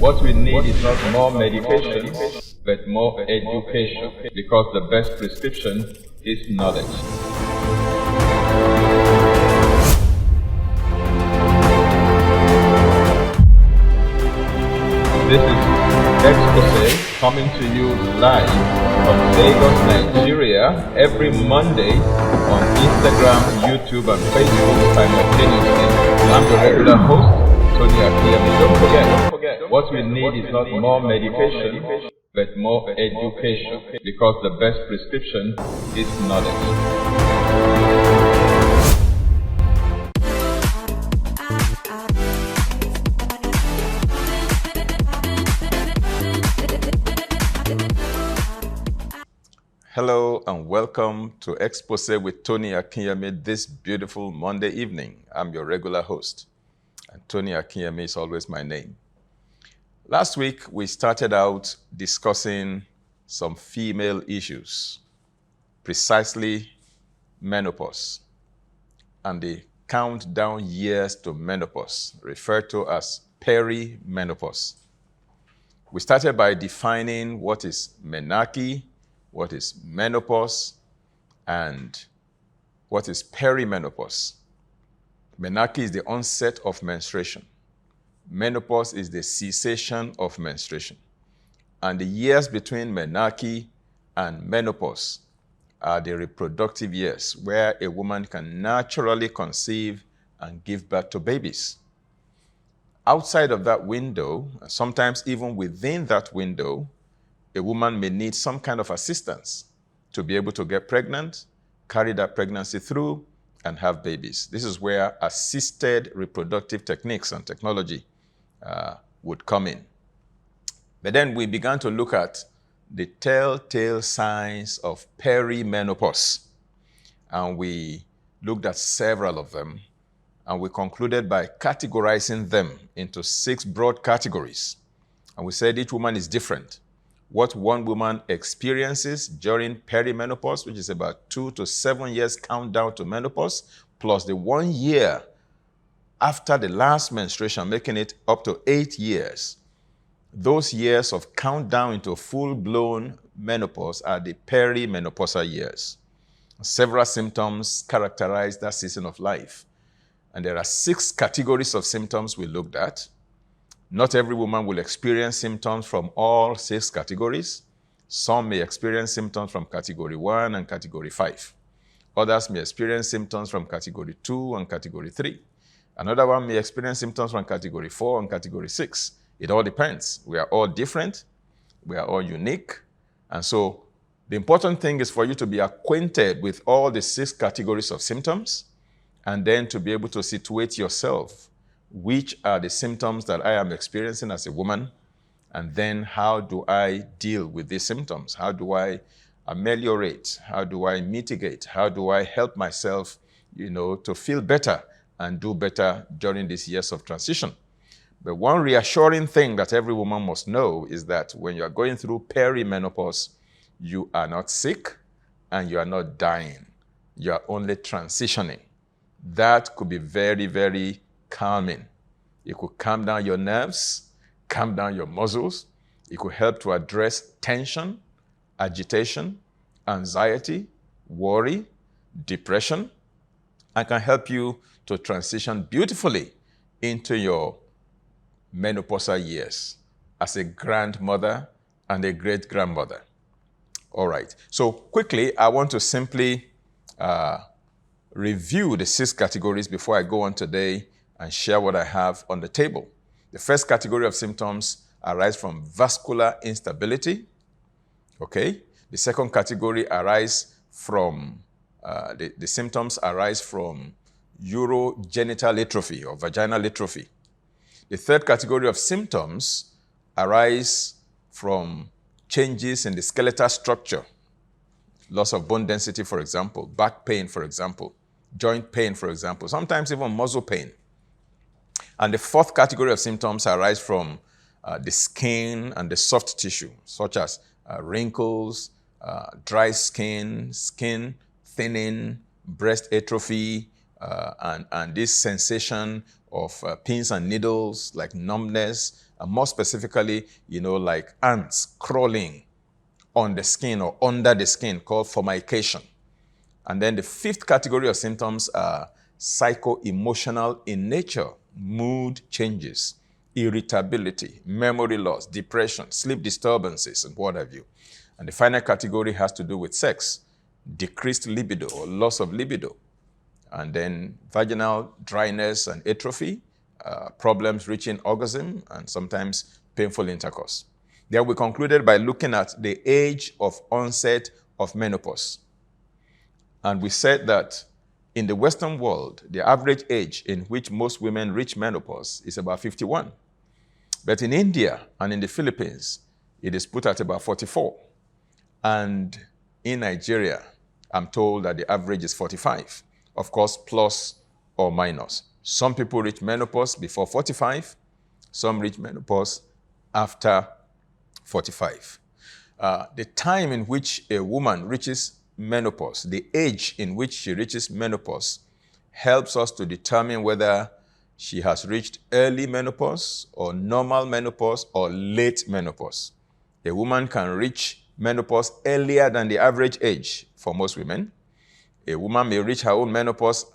What we need is not more medication, but more education, because the best prescription is knowledge. This is Exposé coming to you live from Lagos, Nigeria, every Monday on Instagram, YouTube, and Facebook simultaneously. I'm the regular host, Tony Akinyemi. Don't forget, what we need is not more medication, but more education, because the best prescription is knowledge. Hello and welcome to Exposé with Tony Akinyemi this beautiful Monday evening. I'm your regular host, and Tony Akinyemi is always my name. Last week, we started out discussing some female issues, precisely menopause and the countdown years to menopause, referred to as perimenopause. We started by defining what is menarche, what is menopause, and what is perimenopause. Menarche is the onset of menstruation. Menopause is the cessation of menstruation. And the years between menarche and menopause are the reproductive years where a woman can naturally conceive and give birth to babies. Outside of that window, sometimes even within that window, a woman may need some kind of assistance to be able to get pregnant, carry that pregnancy through, and have babies. This is where assisted reproductive techniques and technology would come in. But then we began to look at the telltale signs of perimenopause. And we looked at several of them, and we concluded by categorizing them into 6 broad categories. And we said each woman is different. What one woman experiences during perimenopause, which is about 2 to 7 years countdown to menopause, plus the 1 year after the last menstruation, making it up to 8 years. Those years of countdown into full-blown menopause are the perimenopausal years. Several symptoms characterize that season of life. And there are 6 categories of symptoms we looked at. Not every woman will experience symptoms from all 6 categories. Some may experience symptoms from category 1 and category 5. Others may experience symptoms from category 2 and category 3. Another one may experience symptoms from category 4 and category 6. It all depends. We are all different. We are all unique. And so the important thing is for you to be acquainted with all the 6 categories of symptoms, and then to be able to situate yourself. Which are the symptoms that I am experiencing as a woman? And then how do I deal with these symptoms? How do I ameliorate? How do I mitigate? How do I help myself, to feel better and do better during these years of transition? But one reassuring thing that every woman must know is that when you are going through perimenopause, you are not sick and you are not dying. You are only transitioning. That could be very, very calming. It could calm down your nerves, calm down your muscles. It could help to address tension, agitation, anxiety, worry, depression, and can help you to transition beautifully into your menopausal years as a grandmother and a great-grandmother. All right. So quickly, I want to simply review the 6 categories before I go on today and share what I have on the table. The first category of symptoms arise from vascular instability. Okay. The second category arise from, the symptoms arise from urogenital atrophy or vaginal atrophy. The third category of symptoms arise from changes in the skeletal structure. Loss of bone density, for example, back pain, for example, joint pain, for example, sometimes even muscle pain. And the fourth category of symptoms arise from the skin and the soft tissue, such as wrinkles, dry skin, skin thinning, breast atrophy, and this sensation pins and needles, like numbness, and more specifically, like ants crawling on the skin or under the skin, called formication. And then the fifth category of symptoms are psycho-emotional in nature: mood changes, irritability, memory loss, depression, sleep disturbances, and what have you. And the final category has to do with sex: decreased libido or loss of libido. And then vaginal dryness and atrophy, problems reaching orgasm, and sometimes painful intercourse. Then we concluded by looking at the age of onset of menopause. And we said that in the Western world, the average age in which most women reach menopause is about 51. But in India and in the Philippines, it is put at about 44. And in Nigeria, I'm told that the average is 45. Of course, plus or minus. Some people reach menopause before 45. Some reach menopause after 45. The time in which a woman reaches menopause, the age in which she reaches menopause, helps us to determine whether she has reached early menopause or normal menopause or late menopause. A woman can reach menopause earlier than the average age for most women. A woman may reach her own menopause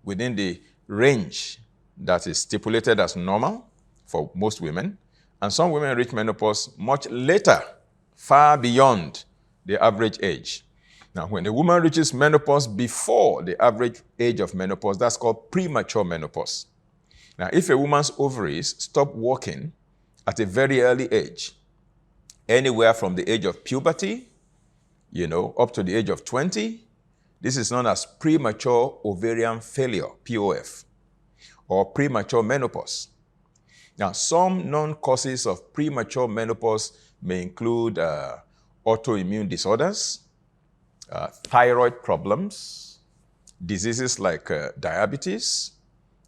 within the range that is stipulated as normal for most women. And some women reach menopause much later, far beyond the average age. Now, when a woman reaches menopause before the average age of menopause, that's called premature menopause. Now, if a woman's ovaries stop working at a very early age, anywhere from the age of puberty, up to the age of 20, this is known as premature ovarian failure, POF, or premature menopause. Now, some known causes of premature menopause may include autoimmune disorders, thyroid problems, diseases like diabetes,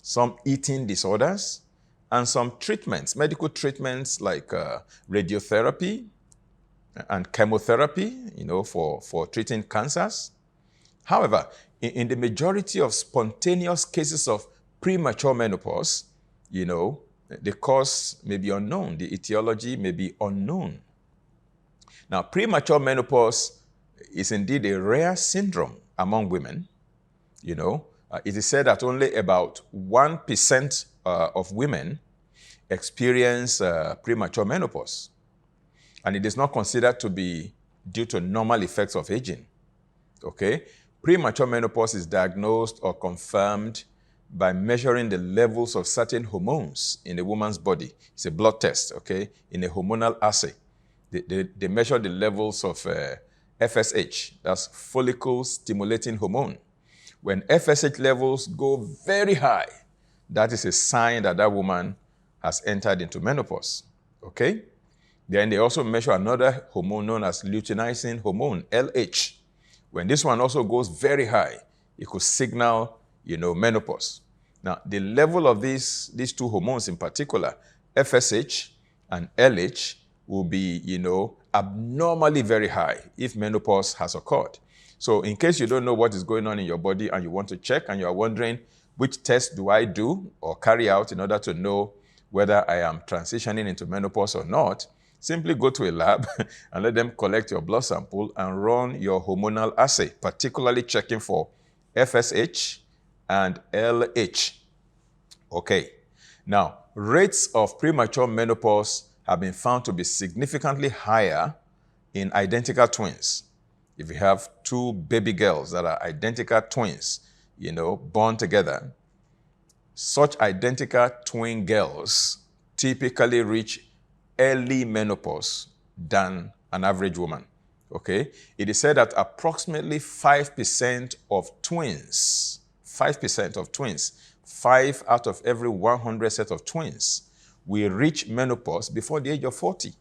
some eating disorders, and some treatments, medical treatments like radiotherapy and chemotherapy, for treating cancers. However, in the majority of spontaneous cases of premature menopause, the cause may be unknown, the etiology may be unknown. Now, premature menopause is indeed a rare syndrome among women. It is said that only about 1% of women experience premature menopause. And it is not considered to be due to normal effects of aging. Okay? Premature menopause is diagnosed or confirmed by measuring the levels of certain hormones in a woman's body. It's a blood test, okay, in a hormonal assay. They measure the levels of FSH, that's follicle stimulating hormone. When FSH levels go very high, that is a sign that that woman has entered into menopause, okay? Then they also measure another hormone known as luteinizing hormone, LH. When this one also goes very high, it could signal, menopause. Now, the level of these two hormones in particular, FSH and LH, will be, abnormally very high if menopause has occurred. So in case you don't know what is going on in your body and you want to check and you are wondering which test do I do or carry out in order to know whether I am transitioning into menopause or not, simply go to a lab and let them collect your blood sample and run your hormonal assay, particularly checking for FSH and LH. Okay. Now, rates of premature menopause have been found to be significantly higher in identical twins. If you have two baby girls that are identical twins, born together, such identical twin girls typically reach early menopause than an average woman, okay? It is said that approximately 5% of twins, 5 out of every 100 set of twins will reach menopause before the age of 40.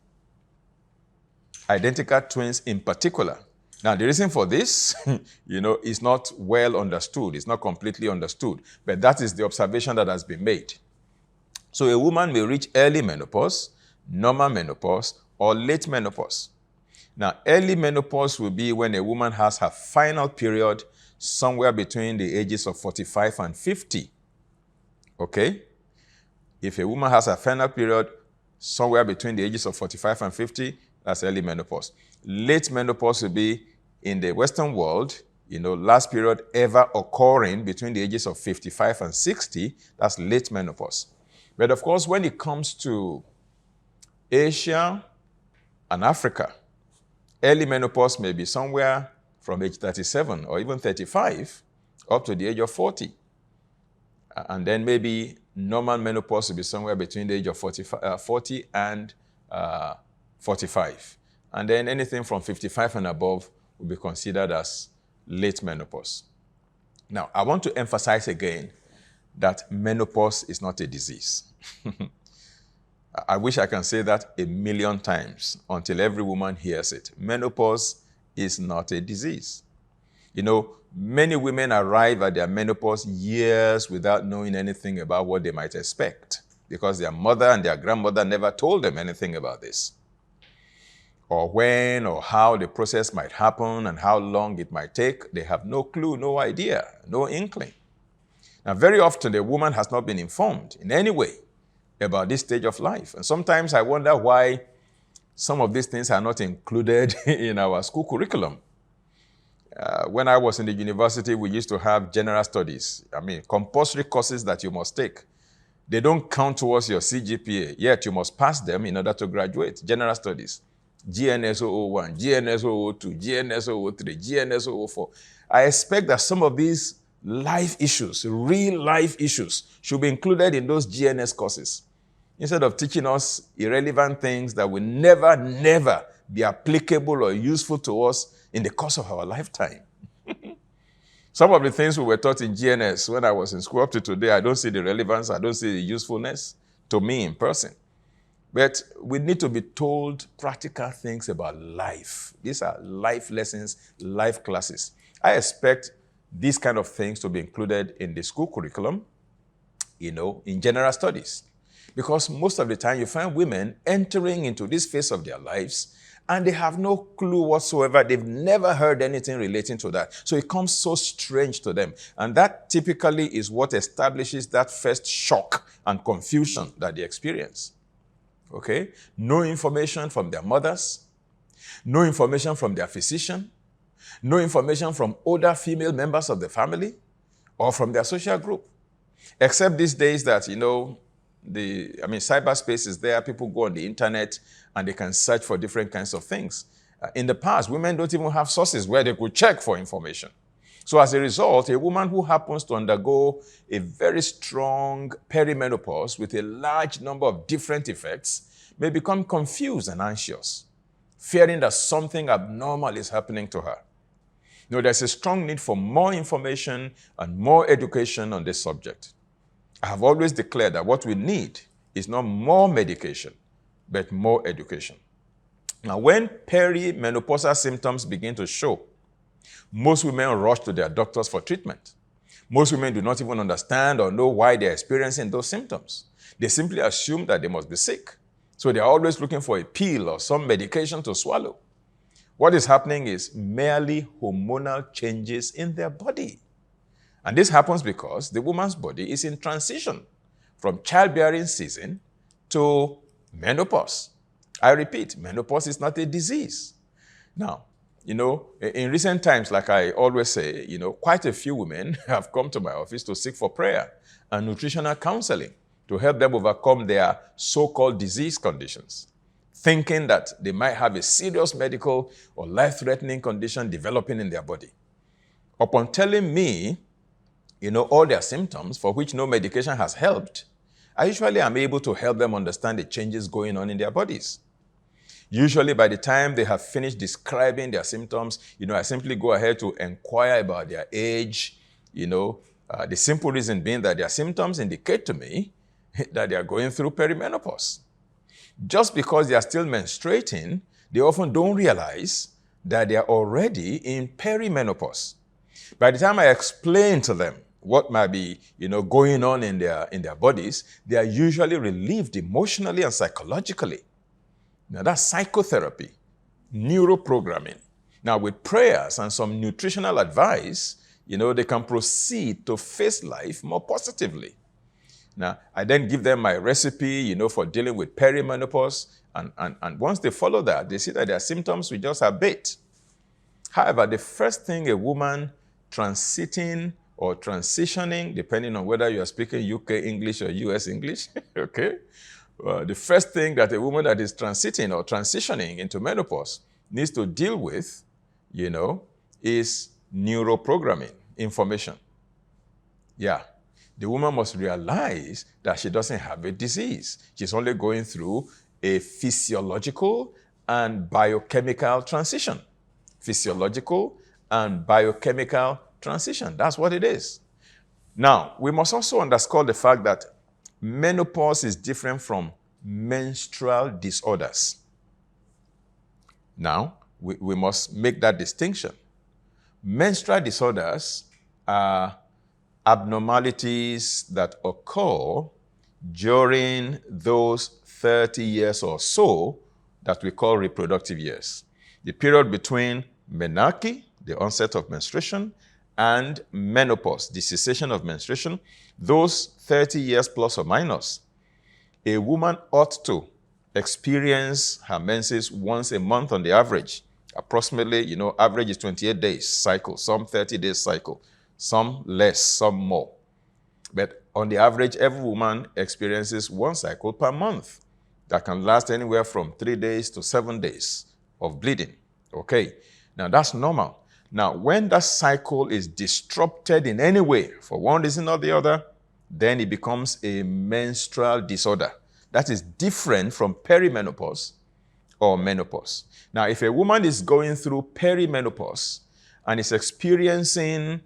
Identical twins in particular. Now, the reason for this, is not well understood. It's not completely understood, but that is the observation that has been made. So a woman may reach early menopause, normal menopause, or late menopause. Now, early menopause will be when a woman has her final period somewhere between the ages of 45 and 50. Okay? If a woman has a final period somewhere between the ages of 45 and 50, that's early menopause. Late menopause will be in the Western world, last period ever occurring between the ages of 55 and 60, that's late menopause. But of course, when it comes to Asia and Africa, early menopause may be somewhere from age 37 or even 35 up to the age of 40. And then maybe normal menopause will be somewhere between the age of 40 and 45. And then anything from 55 and above will be considered as late menopause. Now, I want to emphasize again that menopause is not a disease. I wish I can say that 1,000,000 times until every woman hears it. Menopause is not a disease. Many women arrive at their menopause years without knowing anything about what they might expect because their mother and their grandmother never told them anything about this, or when or how the process might happen and how long it might take. They have no clue, no idea, no inkling. Now, very often the woman has not been informed in any way about this stage of life. And sometimes I wonder why some of these things are not included in our school curriculum. When I was in the university, we used to have general studies. Compulsory courses that you must take. They don't count towards your CGPA, yet you must pass them in order to graduate. General studies. GNS 001, GNS 002, GNS 003, GNS 004. I expect that some of these life issues, real life issues, should be included in those GNS courses, instead of teaching us irrelevant things that will never be applicable or useful to us in the course of our lifetime. Some of the things we were taught in GNS when I was in school up to today, I don't see the relevance, I don't see the usefulness to me in person. But we need to be told practical things about life. These are life lessons, life classes. I expect these kind of things to be included in the school curriculum, in general studies. Because most of the time you find women entering into this phase of their lives and they have no clue whatsoever. They've never heard anything relating to that. So it comes so strange to them. And that typically is what establishes that first shock and confusion that they experience. Okay? No information from their mothers, no information from their physician, no information from older female members of the family or from their social group. Except these days that, cyberspace is there. People go on the internet and they can search for different kinds of things. In the past, women don't even have sources where they could check for information. So as a result, a woman who happens to undergo a very strong perimenopause with a large number of different effects may become confused and anxious, fearing that something abnormal is happening to her. There's a strong need for more information and more education on this subject. I have always declared that what we need is not more medication, but more education. Now, when perimenopausal symptoms begin to show, most women rush to their doctors for treatment. Most women do not even understand or know why they're experiencing those symptoms. They simply assume that they must be sick. So they're always looking for a pill or some medication to swallow. What is happening is merely hormonal changes in their body. And this happens because the woman's body is in transition from childbearing season to menopause. I repeat, menopause is not a disease. Now, in recent times, like I always say, quite a few women have come to my office to seek for prayer and nutritional counseling to help them overcome their so-called disease conditions, thinking that they might have a serious medical or life-threatening condition developing in their body. Upon telling me, all their symptoms for which no medication has helped, I usually am able to help them understand the changes going on in their bodies. Usually by the time they have finished describing their symptoms, I simply go ahead to inquire about their age, the simple reason being that their symptoms indicate to me that they are going through perimenopause. Just because they are still menstruating, they often don't realize that they are already in perimenopause. By the time I explain to them what might be, going on in their bodies, they are usually relieved emotionally and psychologically. Now that's psychotherapy, neuroprogramming. Now with prayers and some nutritional advice, they can proceed to face life more positively. Now, I then give them my recipe, for dealing with perimenopause. And once they follow that, they see that their symptoms will just abate. However, the first thing a woman transiting or transitioning, depending on whether you are speaking UK English or US English, okay? The first thing that a woman that is transiting or transitioning into menopause needs to deal with, is neuroprogramming information. Yeah. The woman must realize that she doesn't have a disease. She's only going through a physiological and biochemical transition. Physiological and biochemical transition. That's what it is. Now, we must also underscore the fact that menopause is different from menstrual disorders. Now, we must make that distinction. Menstrual disorders are abnormalities that occur during those 30 years or so that we call reproductive years. The period between menarche, the onset of menstruation, and menopause, the cessation of menstruation, those 30 years plus or minus, a woman ought to experience her menses once a month on the average. Approximately, average is 28 days cycle, some 30 days cycle, some less, some more. But on the average, every woman experiences one cycle per month that can last anywhere from 3 days to 7 days of bleeding. Okay, now that's normal. Now, when that cycle is disrupted in any way, for one reason or the other, then it becomes a menstrual disorder. That is different from perimenopause or menopause. Now, if a woman is going through perimenopause and is experiencing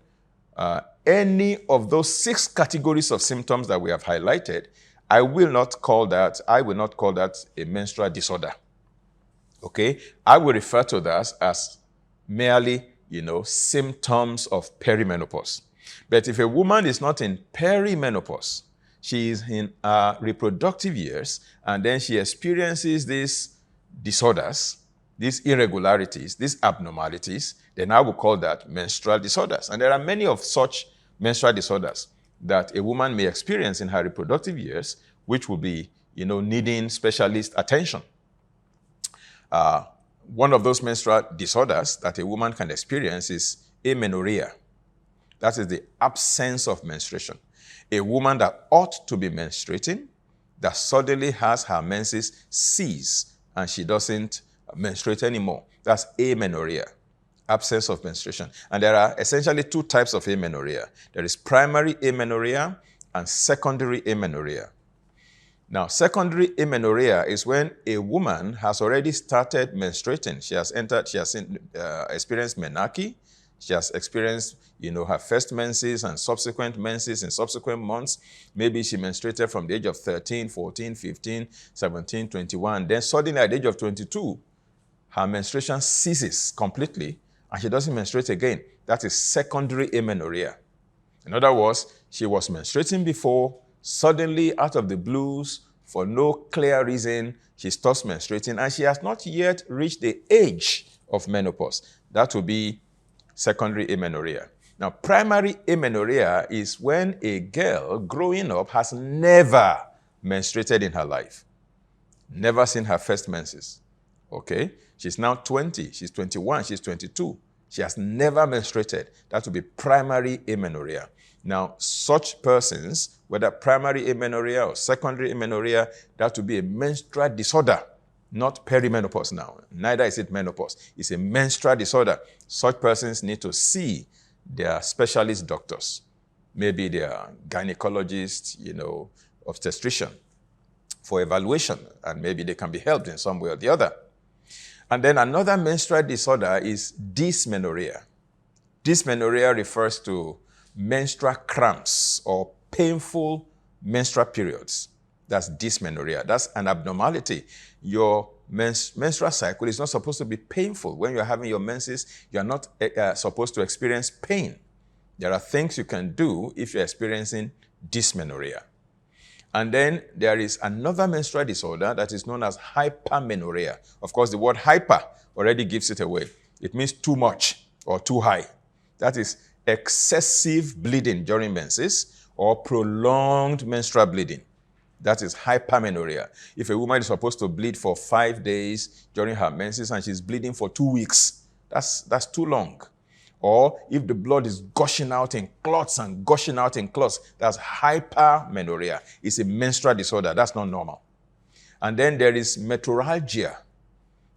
any of those 6 categories of symptoms that we have highlighted, I will not call that a menstrual disorder. Okay? I will refer to that as merely, symptoms of perimenopause. But if a woman is not in perimenopause, she is in reproductive years, and then she experiences these disorders, these irregularities, these abnormalities, then I will call that menstrual disorders. And there are many of such menstrual disorders that a woman may experience in her reproductive years, which will be, needing specialist attention. One of those menstrual disorders that a woman can experience is amenorrhea. That is the absence of menstruation. A woman that ought to be menstruating, that suddenly has her menses cease and she doesn't menstruate anymore. That's amenorrhea, absence of menstruation. And there are essentially 2 types of amenorrhea. There is primary amenorrhea and secondary amenorrhea. Now, secondary amenorrhea is when a woman has already started menstruating. She has experienced menarche. She has experienced, her first menses and subsequent menses in subsequent months. Maybe she menstruated from the age of 13, 14, 15, 17, 21. Then suddenly at the age of 22, her menstruation ceases completely and she doesn't menstruate again. That is secondary amenorrhea. In other words, she was menstruating before, suddenly out of the blues, for no clear reason, she stops menstruating and she has not yet reached the age of menopause. That will be secondary amenorrhea. Now, primary amenorrhea is when a girl growing up has never menstruated in her life, never seen her first menses. Okay? She's now 20, she's 21, she's 22. She has never menstruated. That will be primary amenorrhea. Now, such persons, whether primary amenorrhea or secondary amenorrhea, that will be a menstrual disorder, not perimenopause now. Neither is it menopause. It's a menstrual disorder. Such persons need to see their specialist doctors. Maybe they are gynecologists, obstetrician, for evaluation, and maybe they can be helped in some way or the other. And then another menstrual disorder is dysmenorrhea. Dysmenorrhea refers to menstrual cramps or painful menstrual periods. That's dysmenorrhea. That's an abnormality. Your menstrual cycle is not supposed to be painful. When you're having your menses, you're not supposed to experience pain. There are things you can do if you're experiencing dysmenorrhea. And then there is another menstrual disorder that is known as hypermenorrhea. Of course, the word hyper already gives it away. It means too much or too high. That is excessive bleeding during menses or prolonged menstrual bleeding. That is hypermenorrhea. If a woman is supposed to bleed for 5 days during her menses and she's bleeding for 2 weeks, that's too long. Or if the blood is gushing out in clots and gushing out in clots, that's hypermenorrhea. It's a menstrual disorder. That's not normal. And then there is metrorrhagia.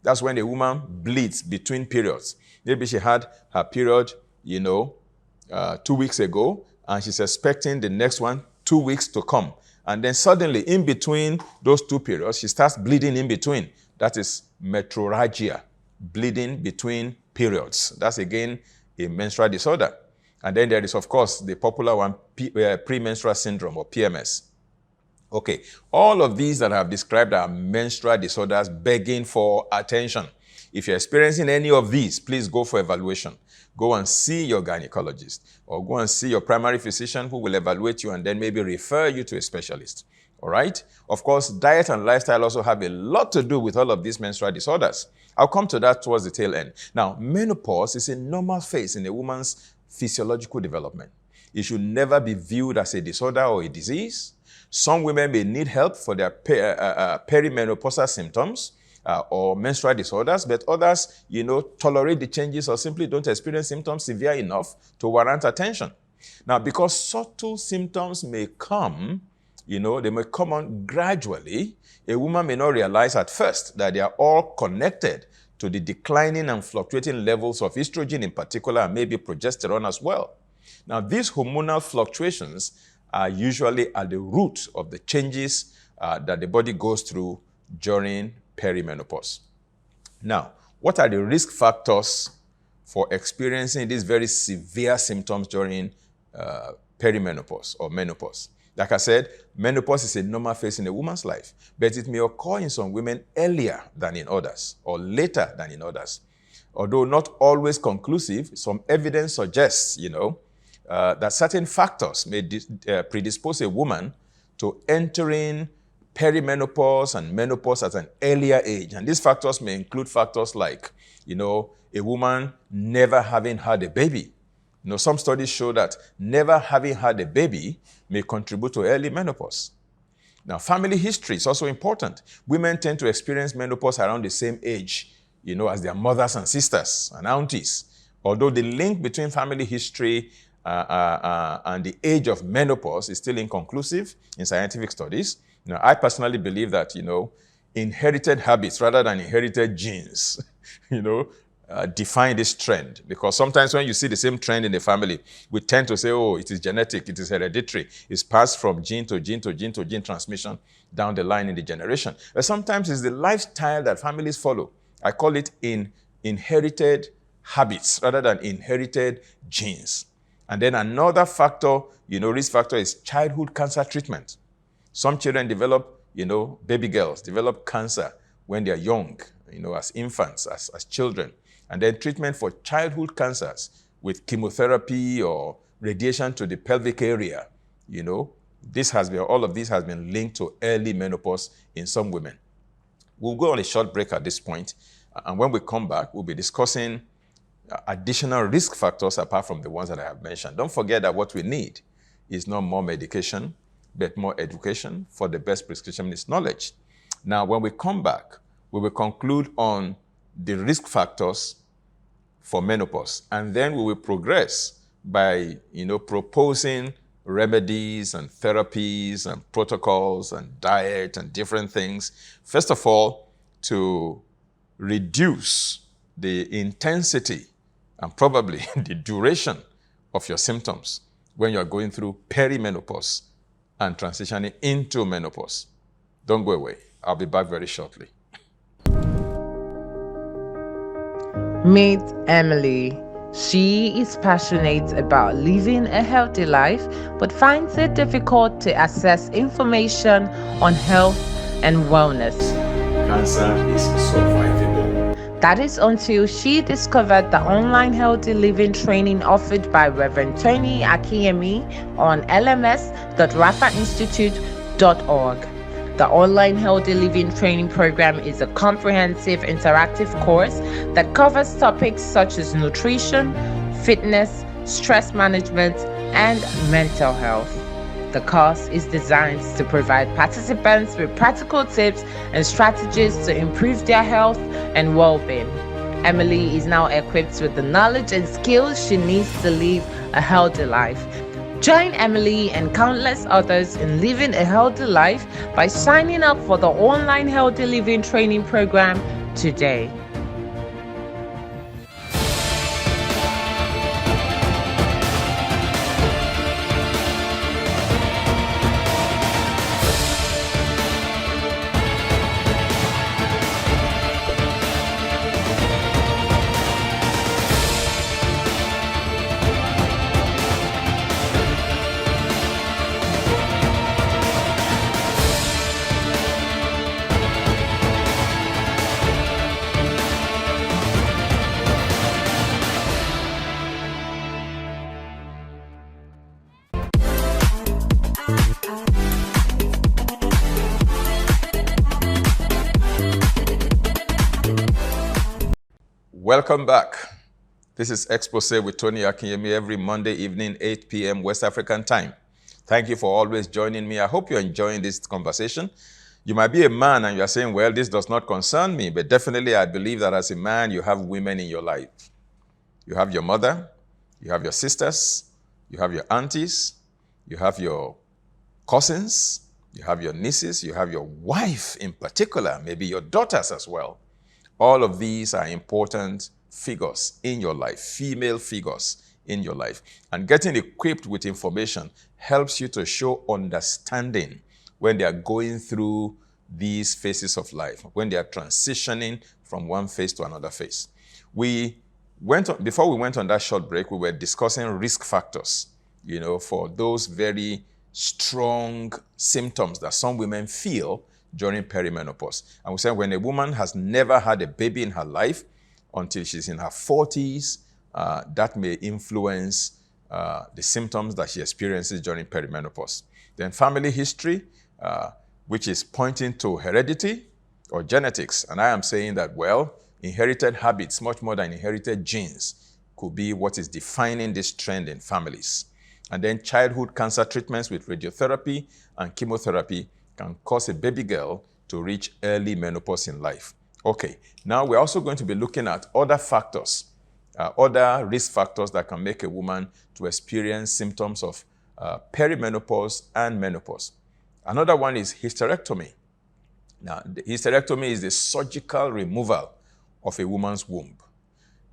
That's when a woman bleeds between periods. Maybe she had her period, 2 weeks ago, and she's expecting the next one 2 weeks to come. And then suddenly, in between those 2 periods, she starts bleeding in between. That is metrorrhagia, bleeding between periods. That's, again, a menstrual disorder. And then there is, of course, the popular one, premenstrual syndrome, or PMS. Okay, all of these that I have described are menstrual disorders begging for attention. If you're experiencing any of these, please go for evaluation. Go and see your gynecologist, or go and see your primary physician, who will evaluate you and then maybe refer you to a specialist. All right? Of course, diet and lifestyle also have a lot to do with all of these menstrual disorders. I'll come to that towards the tail end. Now, menopause is a normal phase in a woman's physiological development. It should never be viewed as a disorder or a disease. Some women may need help for their perimenopausal symptoms or menstrual disorders, but others, tolerate the changes or simply don't experience symptoms severe enough to warrant attention. Now, because subtle symptoms may come, they may come on gradually, a woman may not realize at first that they are all connected to the declining and fluctuating levels of estrogen in particular, and maybe progesterone as well. Now, these hormonal fluctuations are usually at the root of the changes that the body goes through during perimenopause. Now, what are the risk factors for experiencing these very severe symptoms during perimenopause or menopause? Like I said, menopause is a normal phase in a woman's life, but it may occur in some women earlier than in others, or later than in others. Although not always conclusive, some evidence suggests, that certain factors may predispose a woman to entering perimenopause and menopause at an earlier age. And these factors may include factors like, a woman never having had a baby. Some studies show that never having had a baby may contribute to early menopause. Now, family history is also important. Women tend to experience menopause around the same age, as their mothers and sisters and aunties. Although the link between family history and the age of menopause is still inconclusive in scientific studies, I personally believe that, inherited habits rather than inherited genes, define this trend. Because sometimes when you see the same trend in the family, we tend to say, oh, it is genetic, it is hereditary. It's passed from gene to gene to gene to gene transmission down the line in the generation. But sometimes it's the lifestyle that families follow. I call it inherited habits rather than inherited genes. And then another factor, risk factor, is childhood cancer treatment. Some children develop, baby girls develop cancer when they're young, as infants, as children. And then treatment for childhood cancers with chemotherapy or radiation to the pelvic area, all of this has been linked to early menopause in some women. We'll go on a short break at this point, and when we come back, we'll be discussing additional risk factors apart from the ones that I have mentioned. Don't forget that what we need is not more medication, but more education. For the best prescription is knowledge. Now, when we come back, we will conclude on the risk factors for menopause, and then we will progress by, proposing remedies and therapies and protocols and diet and different things. First of all, to reduce the intensity and probably the duration of your symptoms when you're going through perimenopause and transitioning into menopause. Don't go away. I'll be back very shortly. Meet Emily. She is passionate about living a healthy life, but finds it difficult to access information on health and wellness. Cancer is survivable. That is until she discovered the online healthy living training offered by Reverend Tony Akinyemi on lms.rafainstitute.org. The online healthy living training program is a comprehensive interactive course that covers topics such as nutrition, fitness, stress management, and mental health. The course is designed to provide participants with practical tips and strategies to improve their health and well-being. Emily is now equipped with the knowledge and skills she needs to live a healthy life. Join Emily and countless others in living a healthy life by signing up for the online Healthy Living Training Program today. Welcome back. This is Exposé with Tony Akinyemi every Monday evening, 8 p.m. West African time. Thank you for always joining me. I hope you're enjoying this conversation. You might be a man and you're saying, well, this does not concern me, but definitely I believe that as a man, you have women in your life. You have your mother, you have your sisters, you have your aunties, you have your cousins, you have your nieces, you have your wife in particular, maybe your daughters as well. All of these are important figures in your life, female figures in your life. And getting equipped with information helps you to show understanding when they are going through these phases of life, when they are transitioning from one phase to another phase. Before we went on that short break, we were discussing risk factors, for those very strong symptoms that some women feel during perimenopause. And we said when a woman has never had a baby in her life until she's in her 40s, that may influence the symptoms that she experiences during perimenopause. Then family history, which is pointing to heredity or genetics. And I am saying that, inherited habits, much more than inherited genes, could be what is defining this trend in families. And then childhood cancer treatments with radiotherapy and chemotherapy can cause a baby girl to reach early menopause in life. Okay, now we're also going to be looking at other factors, other risk factors that can make a woman to experience symptoms of perimenopause and menopause. Another one is hysterectomy. Now, the hysterectomy is the surgical removal of a woman's womb.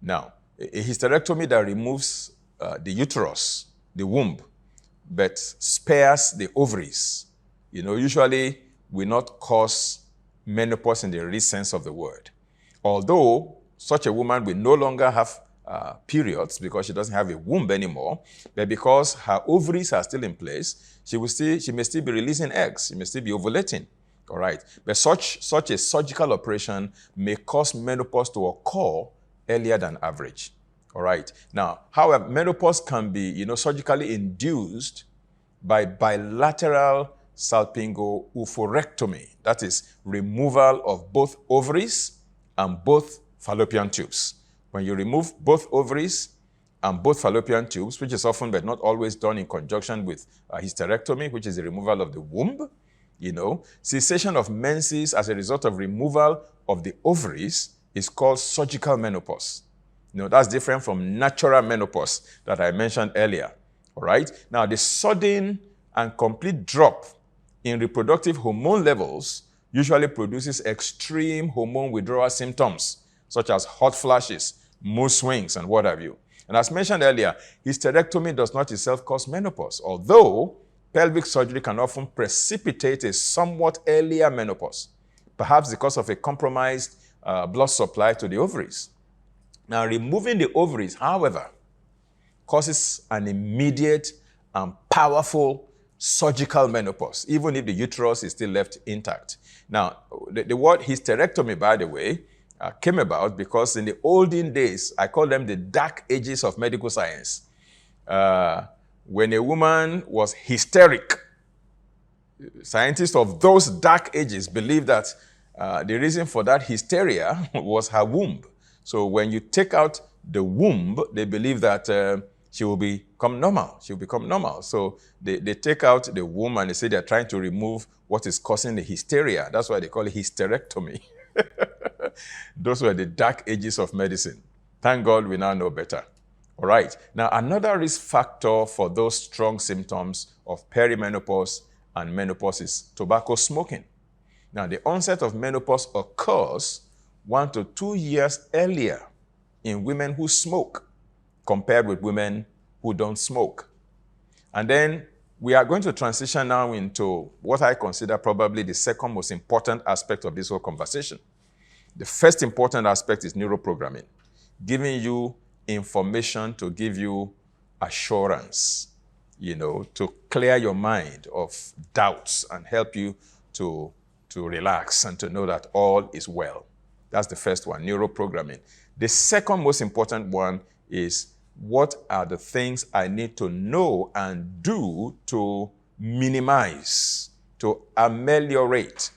Now, a hysterectomy that removes the uterus, the womb, but spares the ovaries, usually will not cause menopause in the real sense of the word. Although such a woman will no longer have periods because she doesn't have a womb anymore, but because her ovaries are still in place, she may still be releasing eggs. She may still be ovulating. All right. But such a surgical operation may cause menopause to occur earlier than average. All right. Now, however, menopause can be, surgically induced by bilateral salpingo-oophorectomy. That is removal of both ovaries and both fallopian tubes. When you remove both ovaries and both fallopian tubes, which is often but not always done in conjunction with hysterectomy, which is the removal of the womb, cessation of menses as a result of removal of the ovaries is called surgical menopause. That's different from natural menopause that I mentioned earlier. All right? Now, the sudden and complete drop in reproductive hormone levels usually produces extreme hormone withdrawal symptoms, such as hot flashes, mood swings, and what have you. And as mentioned earlier, hysterectomy does not itself cause menopause, although pelvic surgery can often precipitate a somewhat earlier menopause, perhaps because of a compromised blood supply to the ovaries. Now, removing the ovaries, however, causes an immediate and powerful surgical menopause, even if the uterus is still left intact. Now, the word hysterectomy, by the way, came about because in the olden days, I call them the dark ages of medical science. When a woman was hysteric, scientists of those dark ages believed that the reason for that hysteria was her womb. So when you take out the womb, they believe that she will become normal. She will become normal. So they take out the womb and they say they're trying to remove what is causing the hysteria. That's why they call it hysterectomy. Those were the dark ages of medicine. Thank God we now know better. All right. Now, another risk factor for those strong symptoms of perimenopause and menopause is tobacco smoking. Now, the onset of menopause occurs 1 to 2 years earlier in women who smoke compared with women who don't smoke. And then we are going to transition now into what I consider probably the second most important aspect of this whole conversation. The first important aspect is neuroprogramming, giving you information to give you assurance, to clear your mind of doubts and help you to relax and to know that all is well. That's the first one, neuroprogramming. The second most important one is, what are the things I need to know and do to minimize, to ameliorate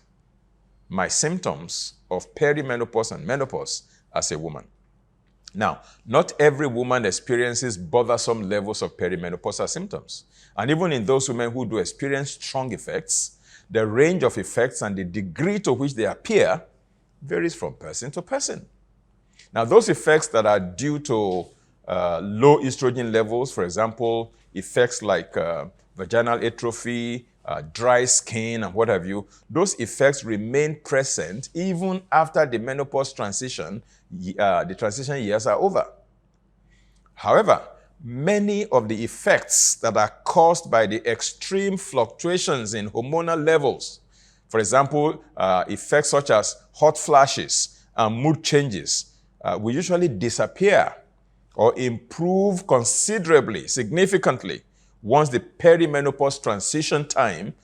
my symptoms of perimenopause and menopause as a woman? Now, not every woman experiences bothersome levels of perimenopausal symptoms. And even in those women who do experience strong effects, the range of effects and the degree to which they appear varies from person to person. Now, those effects that are due to low estrogen levels, for example, effects like vaginal atrophy, dry skin, and what have you, those effects remain present even after the menopause transition, the transition years are over. However, many of the effects that are caused by the extreme fluctuations in hormonal levels, for example, effects such as hot flashes and mood changes, will usually disappear or improve considerably, significantly, once the perimenopause transition time,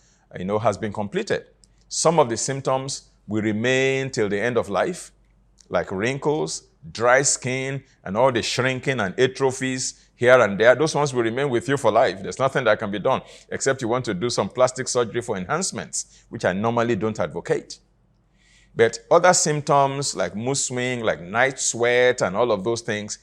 has been completed. Some of the symptoms will remain till the end of life, like wrinkles, dry skin, and all the shrinking and atrophies here and there. Those ones will remain with you for life. There's nothing that can be done, except you want to do some plastic surgery for enhancements, which I normally don't advocate. But other symptoms like mood swing, like night sweat, and all of those things,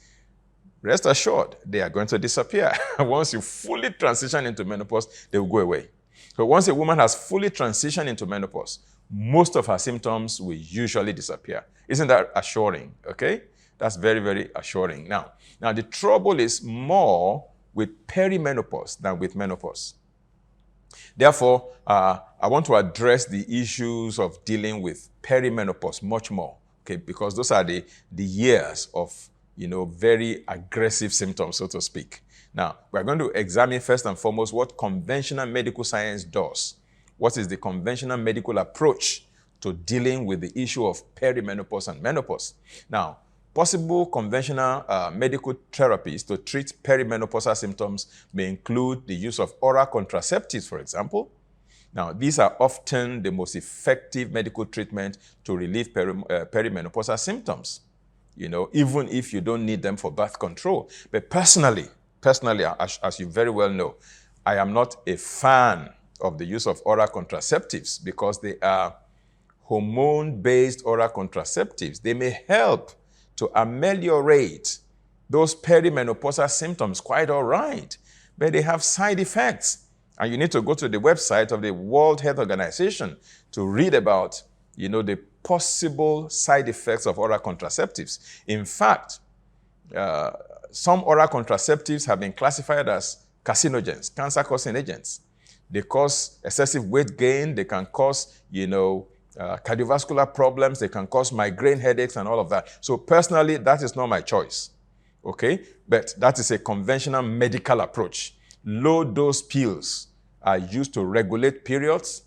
rest assured, they are going to disappear. Once you fully transition into menopause, they will go away. So once a woman has fully transitioned into menopause, most of her symptoms will usually disappear. Isn't that assuring? Okay? That's very, very assuring. Now the trouble is more with perimenopause than with menopause. Therefore, I want to address the issues of dealing with perimenopause much more, okay? Because those are the years of very aggressive symptoms, so to speak. Now, we're going to examine first and foremost what conventional medical science does. What is the conventional medical approach to dealing with the issue of perimenopause and menopause? Now, possible conventional medical therapies to treat perimenopausal symptoms may include the use of oral contraceptives, for example. Now, these are often the most effective medical treatment to relieve perimenopausal symptoms, even if you don't need them for birth control. But personally, as you very well know, I am not a fan of the use of oral contraceptives because they are hormone-based oral contraceptives. They may help to ameliorate those perimenopausal symptoms quite all right, but they have side effects. And you need to go to the website of the World Health Organization to read about, the possible side effects of oral contraceptives. In fact, some oral contraceptives have been classified as carcinogens, cancer-causing agents. They cause excessive weight gain. They can cause, cardiovascular problems. They can cause migraine headaches and all of that. So personally, that is not my choice, okay? But that is a conventional medical approach. Low-dose pills are used to regulate periods,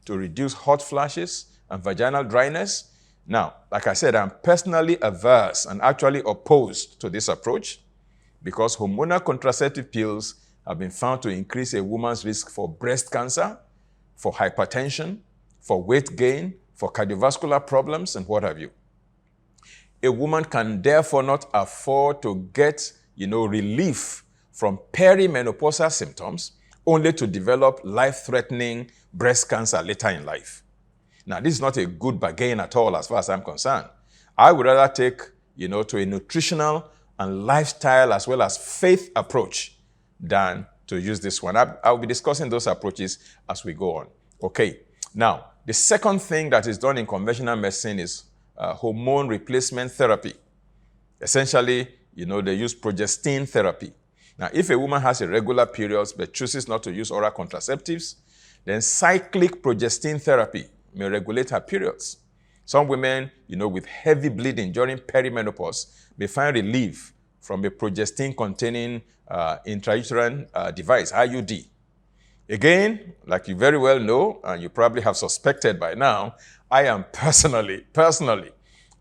to reduce hot flashes and vaginal dryness. Now, like I said, I'm personally averse and actually opposed to this approach because hormonal contraceptive pills have been found to increase a woman's risk for breast cancer, for hypertension, for weight gain, for cardiovascular problems, and what have you. A woman can therefore not afford to get, relief from perimenopausal symptoms only to develop life-threatening breast cancer later in life. Now, this is not a good bargain at all as far as I'm concerned. I would rather take, to a nutritional and lifestyle as well as faith approach than to use this one. I'll be discussing those approaches as we go on. Okay. Now, the second thing that is done in conventional medicine is hormone replacement therapy. Essentially, they use progestin therapy. Now, if a woman has irregular periods but chooses not to use oral contraceptives, then cyclic progestin therapy may regulate her periods. Some women, with heavy bleeding during perimenopause may find relief from a progestin-containing intrauterine device, IUD. Again, like you very well know, and you probably have suspected by now, I am personally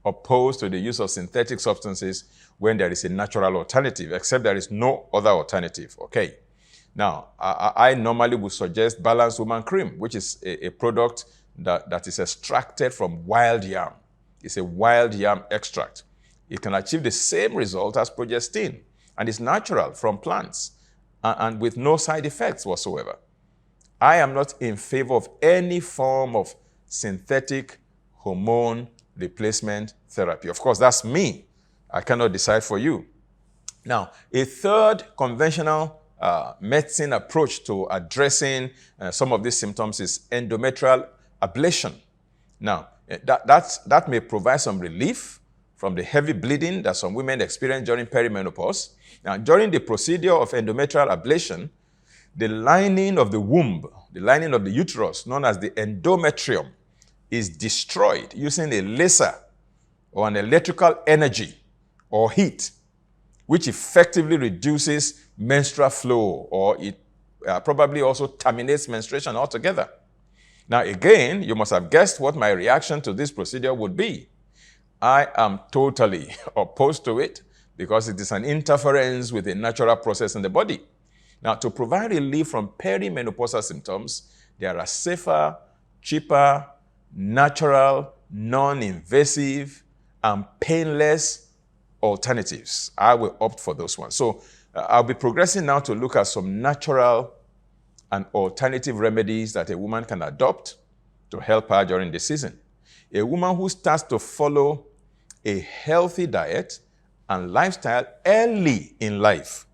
opposed to the use of synthetic substances when there is a natural alternative, except there is no other alternative, okay? Now, I normally would suggest Balanced Woman Cream, which is a product that is extracted from wild yam. It's a wild yam extract. It can achieve the same result as progestin, and it's natural from plants, and with no side effects whatsoever. I am not in favor of any form of synthetic hormone replacement therapy. Of course, that's me. I cannot decide for you. Now, a third conventional medicine approach to addressing some of these symptoms is endometrial ablation. Now, that may provide some relief from the heavy bleeding that some women experience during perimenopause. Now, during the procedure of endometrial ablation, the lining of the womb, the lining of the uterus, known as the endometrium, is destroyed using a laser or an electrical energy or heat, which effectively reduces menstrual flow, or it probably also terminates menstruation altogether. Now, again, you must have guessed what my reaction to this procedure would be. I am totally opposed to it because it is an interference with a natural process in the body. Now, to provide relief from perimenopausal symptoms, there are safer, cheaper, natural, non-invasive, and painless alternatives. I will opt for those ones. So I'll be progressing now to look at some natural and alternative remedies that a woman can adopt to help her during the season. A woman who starts to follow a healthy diet and lifestyle early in life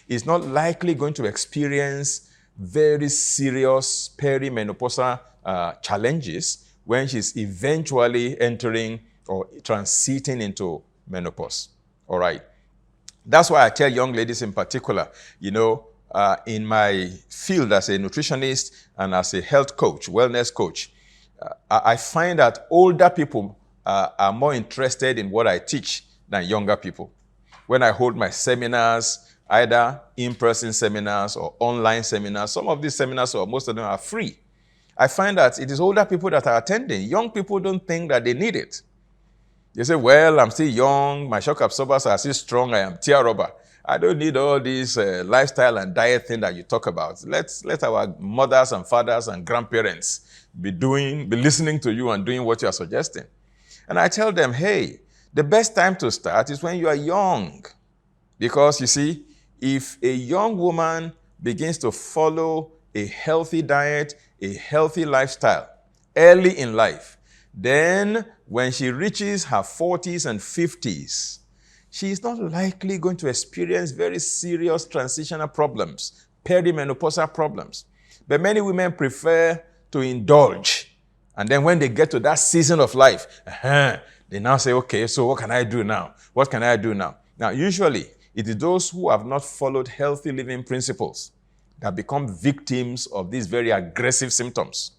is not likely going to experience very serious perimenopausal challenges when she's eventually entering or transiting into menopause. All right. That's why I tell young ladies in particular, in my field as a nutritionist and as a health coach, wellness coach, I find that older people are more interested in what I teach than younger people. When I hold my seminars, either in-person seminars or online seminars, some of these seminars, or most of them, are free. I find that it is older people that are attending. Young people don't think that they need it. They say, well, I'm still young, my shock absorbers are still strong, I am tear rubber. I don't need all these lifestyle and diet thing that you talk about. Let our mothers and fathers and grandparents be listening to you and doing what you are suggesting. And I tell them, hey, the best time to start is when you are young. Because you see, if a young woman begins to follow a healthy diet, a healthy lifestyle early in life, then when she reaches her 40s and 50s, she is not likely going to experience very serious transitional problems, perimenopausal problems. But many women prefer to indulge. And then when they get to that season of life, they now say, okay, so what can I do now? What can I do now? Now, usually, it is those who have not followed healthy living principles that become victims of these very aggressive symptoms.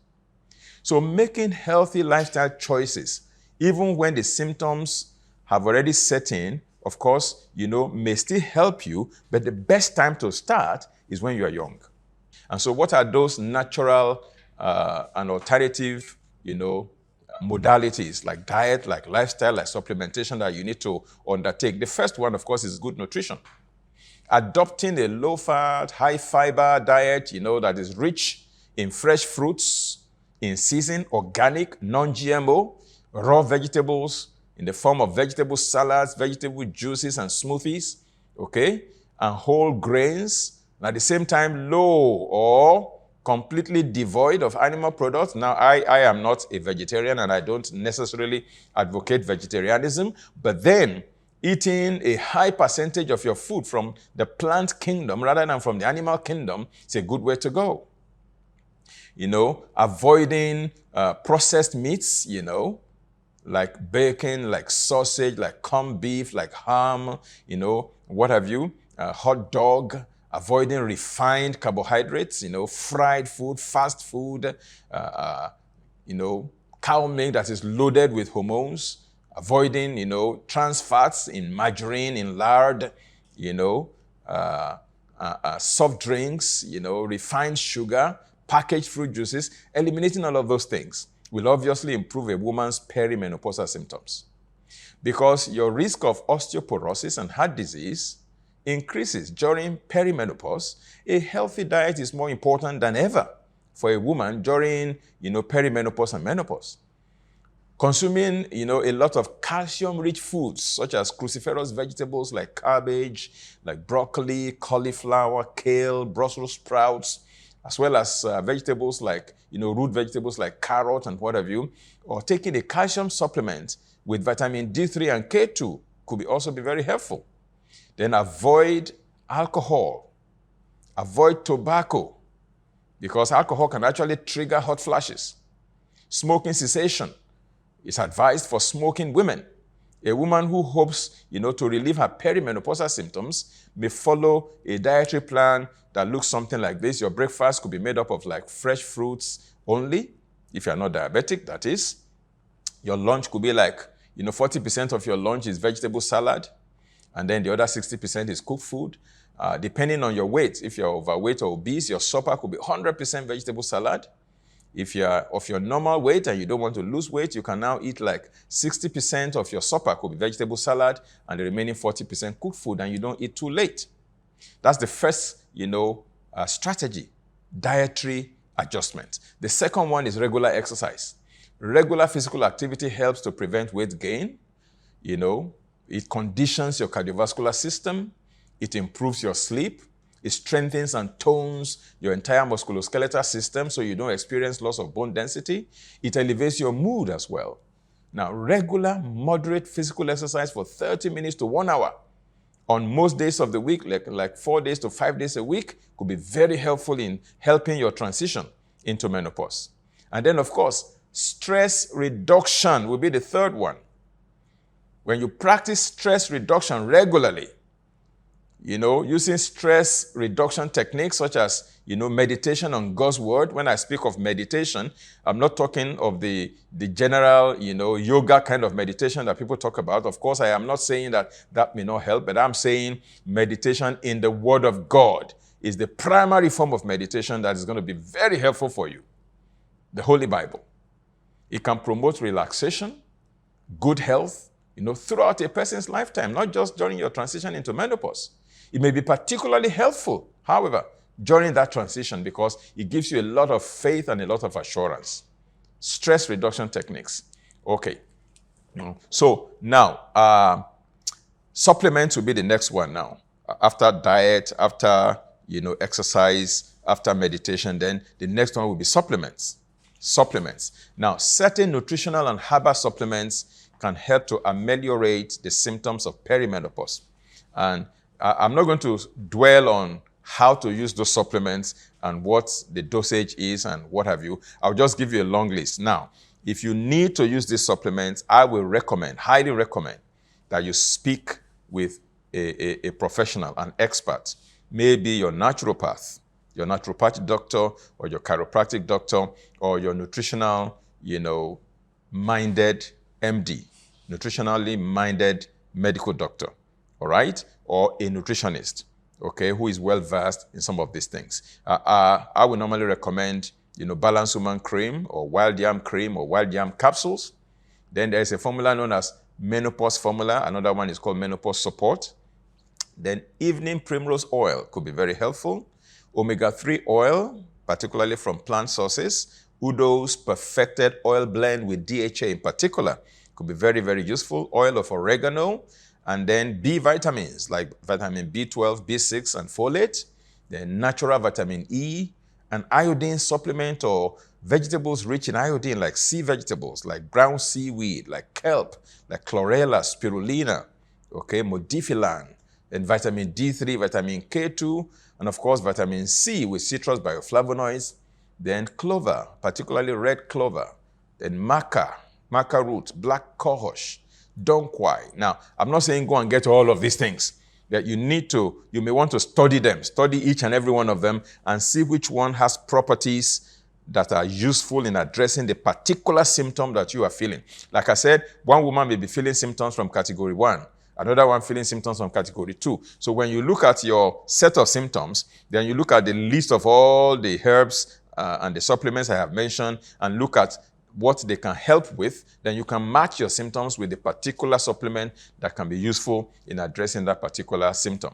So making healthy lifestyle choices, even when the symptoms have already set in, of course, may still help you, but the best time to start is when you are young. And so what are those natural and alternative, modalities like diet, like lifestyle, like supplementation that you need to undertake? The first one, of course, is good nutrition. Adopting a low-fat, high-fiber diet, that is rich in fresh fruits, in season, organic, non-GMO, raw vegetables in the form of vegetable salads, vegetable juices, and smoothies, okay? And whole grains, and at the same time, low or completely devoid of animal products. Now, I am not a vegetarian and I don't necessarily advocate vegetarianism, but then Eating a high percentage of your food from the plant kingdom rather than from the animal kingdom is a good way to go. Avoiding processed meats, like bacon, like sausage, like corned beef, like ham, what have you, hot dog, avoiding refined carbohydrates, fried food, fast food, cow milk that is loaded with hormones, avoiding, trans fats in margarine, in lard, soft drinks, refined sugar, packaged fruit juices, eliminating all of those things will obviously improve a woman's perimenopausal symptoms. Because your risk of osteoporosis and heart disease increases during perimenopause, a healthy diet is more important than ever for a woman during, perimenopause and menopause. Consuming, a lot of calcium-rich foods, such as cruciferous vegetables like cabbage, like broccoli, cauliflower, kale, Brussels sprouts, as well as vegetables like, root vegetables like carrot and what have you, or taking a calcium supplement with vitamin D3 and K2 could also be very helpful. Then avoid alcohol, avoid tobacco, because alcohol can actually trigger hot flashes. Smoking cessation is advised for smoking women. A woman who hopes, to relieve her perimenopausal symptoms may follow a dietary plan that looks something like this. Your breakfast could be made up of like fresh fruits only, if you're not diabetic, that is. Your lunch could be like, 40% of your lunch is vegetable salad, and then the other 60% is cooked food. Depending on your weight, if you're overweight or obese, your supper could be 100% vegetable salad. If you're of your normal weight and you don't want to lose weight, you can now eat like 60% of your supper could be vegetable salad and the remaining 40% cooked food, and you don't eat too late. That's the first, strategy, dietary adjustment. The second one is regular exercise. Regular physical activity helps to prevent weight gain. It conditions your cardiovascular system. It improves your sleep. It strengthens and tones your entire musculoskeletal system so you don't experience loss of bone density. It elevates your mood as well. Now, regular, moderate physical exercise for 30 minutes to 1 hour on most days of the week, like 4 days to 5 days a week, could be very helpful in helping your transition into menopause. And then, of course, stress reduction will be the third one. When you practice stress reduction regularly, using stress reduction techniques such as, meditation on God's word. When I speak of meditation, I'm not talking of the general, yoga kind of meditation that people talk about. Of course, I am not saying that may not help, but I'm saying meditation in the word of God is the primary form of meditation that is going to be very helpful for you. The Holy Bible. It can promote relaxation, good health, throughout a person's lifetime, not just during your transition into menopause. It may be particularly helpful, however, during that transition because it gives you a lot of faith and a lot of assurance. Stress reduction techniques. Okay. So now, supplements will be the next one now. After diet, after, exercise, after meditation, then the next one will be supplements. Supplements. Now, certain nutritional and herbal supplements can help to ameliorate the symptoms of perimenopause. And I'm not going to dwell on how to use those supplements and what the dosage is and what have you. I'll just give you a long list. Now, if you need to use these supplements, I will highly recommend that you speak with a professional, an expert, maybe your naturopathic doctor or your chiropractic doctor or your nutritional, minded MD, nutritionally minded medical doctor, all right? Or a nutritionist, okay, who is well-versed in some of these things. I would normally recommend, Balanced Woman Cream or Wild Yam Cream or Wild Yam Capsules. Then there's a formula known as Menopause Formula. Another one is called Menopause Support. Then Evening Primrose Oil could be very helpful. Omega-3 oil, particularly from plant sources. Udo's Perfected Oil Blend with DHA in particular could be very, very useful. Oil of oregano. And then B vitamins like vitamin B12, B6, and folate. Then natural vitamin E, an iodine supplement or vegetables rich in iodine like sea vegetables, like brown seaweed, like kelp, like chlorella, spirulina, okay, modifilan, and vitamin D3, vitamin K2, and of course vitamin C with citrus bioflavonoids, then clover, particularly red clover, then maca root, black cohosh, donkwai. Now, I'm not saying go and get all of these things. That you may want to study them, study each and every one of them and see which one has properties that are useful in addressing the particular symptom that you are feeling. Like I said, one woman may be feeling symptoms from category 1, another one feeling symptoms from category 2. So when you look at your set of symptoms, then you look at the list of all the herbs and the supplements I have mentioned and look at what they can help with, then you can match your symptoms with the particular supplement that can be useful in addressing that particular symptom.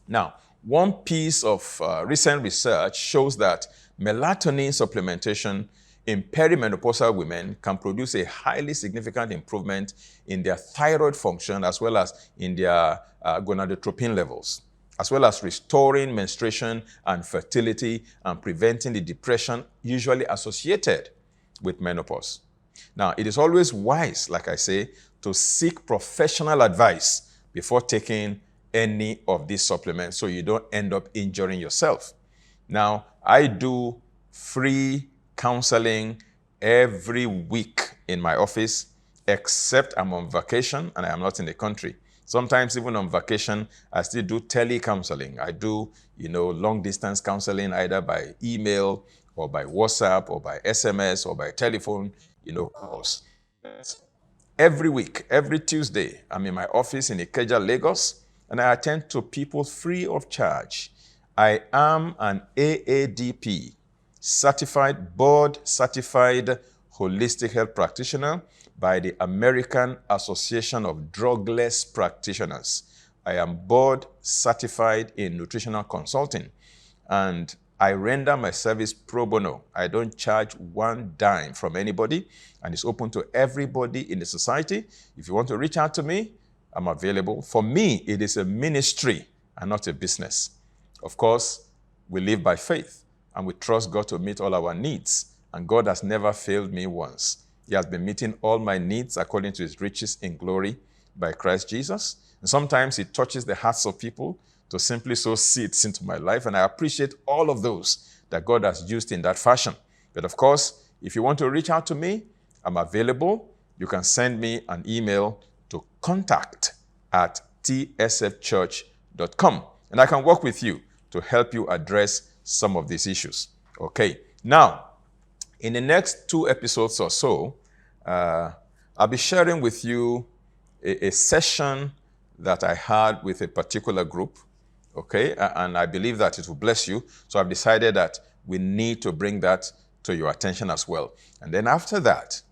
Now, one piece of recent research shows that melatonin supplementation in perimenopausal women can produce a highly significant improvement in their thyroid function as well as in their gonadotropin levels, as well as restoring menstruation and fertility and preventing the depression usually associated with menopause. Now, it is always wise, like I say, to seek professional advice before taking any of these supplements so you don't end up injuring yourself. Now, I do free counseling every week in my office, except I'm on vacation and I am not in the country. Sometimes even on vacation, I still do tele-counseling. I do, long-distance counseling either by email or by WhatsApp or by SMS or by telephone, calls. Every week, every Tuesday, I'm in my office in Ikeja, Lagos, and I attend to people free of charge. I am an AADP, board-certified holistic health practitioner by the American Association of Drugless Practitioners. I am board certified in nutritional consulting, and I render my service pro bono. I don't charge one dime from anybody, and it's open to everybody in the society. If you want to reach out to me, I'm available. For me, it is a ministry and not a business. Of course, we live by faith, and we trust God to meet all our needs, and God has never failed me once. He has been meeting all my needs according to his riches in glory by Christ Jesus. And sometimes he touches the hearts of people to simply sow seeds into my life. And I appreciate all of those that God has used in that fashion. But of course, if you want to reach out to me, I'm available. You can send me an email to contact@tsfchurch.com. And I can work with you to help you address some of these issues. Okay. Now, in the next 2 episodes or so, I'll be sharing with you a session that I had with a particular group. Okay, and I believe that it will bless you. So I've decided that we need to bring that to your attention as well. And then after that,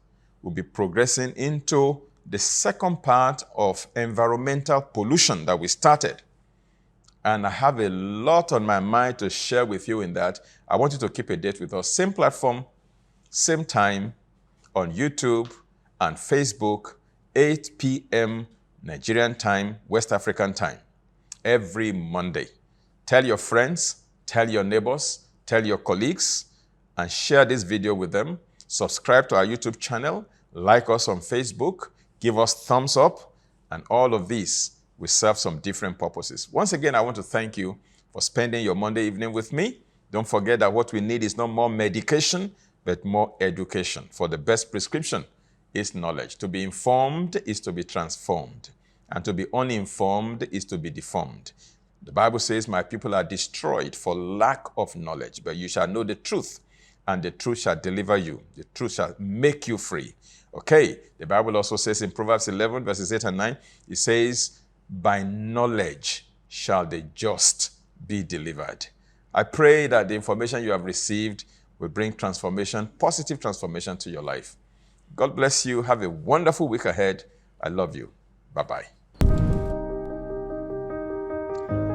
we'll be progressing into the second part of environmental pollution that we started. And I have a lot on my mind to share with you in that. I want you to keep a date with us. Same platform, same time, on YouTube and Facebook, 8 p.m. Nigerian time, West African time, every Monday. Tell your friends, tell your neighbors, tell your colleagues, and share this video with them. Subscribe to our YouTube channel, like us on Facebook, give us thumbs up, and all of these will serve some different purposes. Once again, I want to thank you for spending your Monday evening with me. Don't forget that what we need is not more medication, but more education. For the best prescription is knowledge. To be informed is to be transformed, and to be uninformed is to be deformed. The Bible says, my people are destroyed for lack of knowledge, but you shall know the truth, and the truth shall deliver you. The truth shall make you free. Okay, the Bible also says in Proverbs 11, verses 8 and 9, it says, by knowledge shall the just be delivered. I pray that the information you have received will bring transformation, positive transformation to your life. God bless you. Have a wonderful week ahead. I love you. Bye-bye.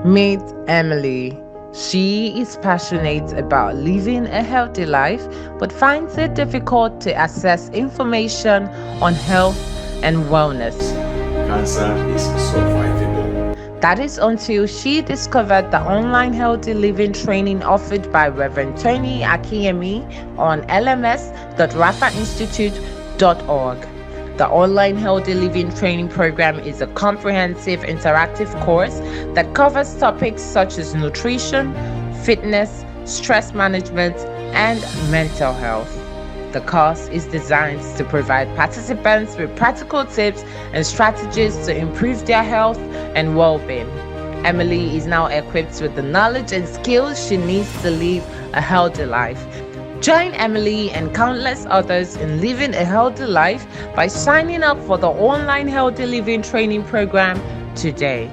Meet Emily. She is passionate about living a healthy life, but finds it difficult to access information on health and wellness. Cancer is survivable. That is until she discovered the online healthy living training offered by Reverend Tony Akinyemi on lms.rafainstitute.org. The online Healthy Living Training Program is a comprehensive interactive course that covers topics such as nutrition, fitness, stress management, and mental health. The course is designed to provide participants with practical tips and strategies to improve their health and well-being. Emily is now equipped with the knowledge and skills she needs to live a healthy life. Join Emily and countless others in living a healthy life by signing up for the online Healthy Living Training Program today.